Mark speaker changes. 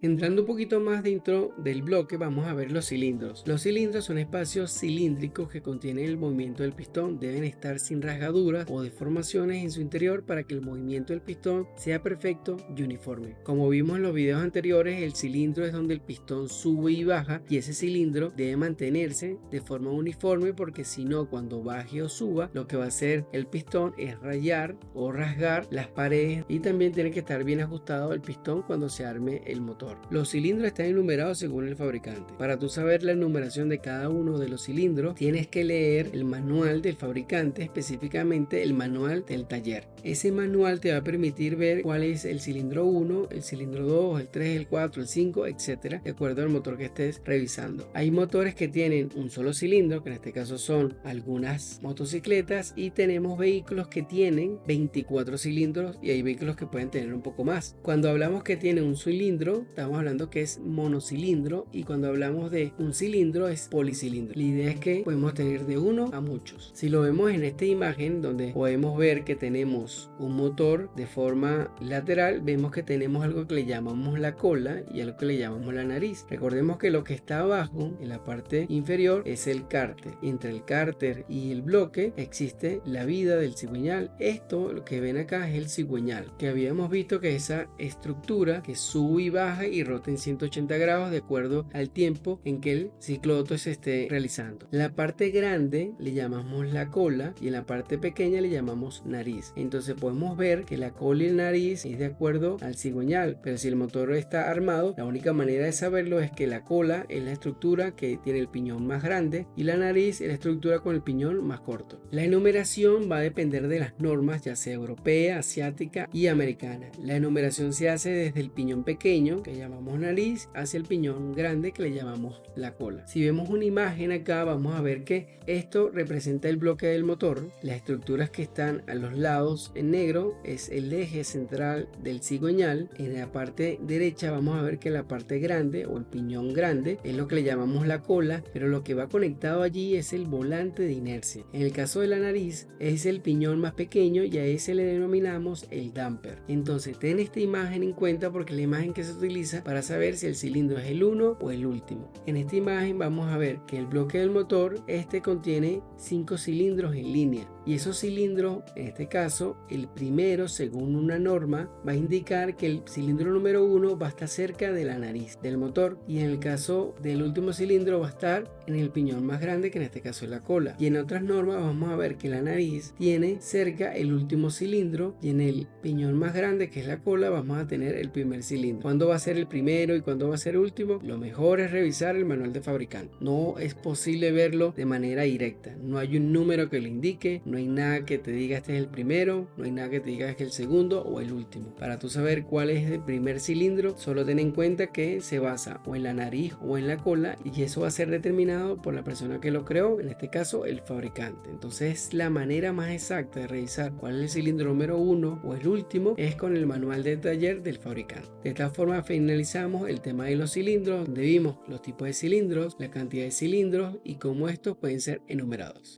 Speaker 1: Entrando un poquito más dentro del bloque, vamos a ver los cilindros. Los cilindros son espacios cilíndricos que contienen el movimiento del pistón. Deben estar sin rasgaduras o deformaciones en su interior para que el movimiento del pistón sea perfecto y uniforme. Como vimos en los videos anteriores, el cilindro es donde el pistón sube y baja, y ese cilindro debe mantenerse de forma uniforme, porque si no, cuando baje o suba, lo que va a hacer el pistón es rayar o rasgar las paredes, y también tiene que estar bien ajustado el pistón cuando se arme el motor. Los cilindros están enumerados según el fabricante. Para tú saber la numeración de cada uno de los cilindros, tienes que leer el manual del fabricante, específicamente el manual del taller. Ese manual te va a permitir ver cuál es el cilindro 1, el cilindro 2, el 3, el 4, el 5, etcétera, de acuerdo al motor que estés revisando. Hay motores que tienen un solo cilindro, que en este caso son algunas motocicletas, y tenemos vehículos que tienen 24 cilindros, y hay vehículos que pueden tener un poco más. Cuando hablamos que tiene un cilindro, estamos hablando que es monocilindro, y cuando hablamos de un cilindro es policilindro. La idea es que podemos tener de uno a muchos. Si lo vemos en esta imagen, donde podemos ver que tenemos un motor de forma lateral, vemos que tenemos algo que le llamamos la cola y algo que le llamamos la nariz. Recordemos que lo que está abajo en la parte inferior es el cárter. Entre el cárter y el bloque existe la vida del cigüeñal. Esto, lo que ven acá, es el cigüeñal, que habíamos visto que esa estructura que sube y baja y rota en 180 grados de acuerdo al tiempo en que el ciclo Otto se esté realizando. La parte grande le llamamos la cola y en la parte pequeña le llamamos nariz. Entonces podemos ver que la cola y la nariz es de acuerdo al cigüeñal, pero si el motor está armado, la única manera de saberlo es que la cola es la estructura que tiene el piñón más grande y la nariz es la estructura con el piñón más corto. La enumeración va a depender de las normas, ya sea europea, asiática y americana. La enumeración se hace desde el piñón pequeño, que llamamos nariz, hacia el piñón grande, que le llamamos la cola. Si vemos una imagen acá, vamos a ver que esto representa el bloque del motor. Las estructuras que están a los lados en negro es el eje central del cigüeñal. En la parte derecha vamos a ver que la parte grande o el piñón grande es lo que le llamamos la cola, pero lo que va conectado allí es el volante de inercia. En el caso de la nariz es el piñón más pequeño y a ese le denominamos el damper. Entonces ten esta imagen en cuenta, porque es la imagen que se utiliza para saber si el cilindro es el 1 o el último. En esta imagen vamos a ver que el bloque del motor contiene 5 cilindros en línea, y esos cilindros, en este caso el primero, según una norma, va a indicar que el cilindro número 1 va a estar cerca de la nariz del motor, y en el caso del último cilindro va a estar en el piñón más grande, que en este caso es la cola. Y en otras normas vamos a ver que la nariz tiene cerca el último cilindro, y en el piñón más grande, que es la cola, vamos a tener el primer cilindro. ¿Cuándo va a ser el primero y cuándo va a ser el último? Lo mejor es revisar el manual de fabricante. No es posible verlo de manera directa. No hay un número que lo indique, no hay nada que te diga este es el primero, no hay nada que te diga que es el segundo o el último. Para tú saber cuál es el primer cilindro, solo ten en cuenta que se basa o en la nariz o en la cola, y eso va a ser determinado por la persona que lo creó, en este caso el fabricante. Entonces la manera más exacta de revisar cuál es el cilindro número 1 o el último es con el manual de taller del fabricante. De esta forma finalizamos el tema de los cilindros, donde vimos los tipos de cilindros, la cantidad de cilindros y cómo estos pueden ser enumerados.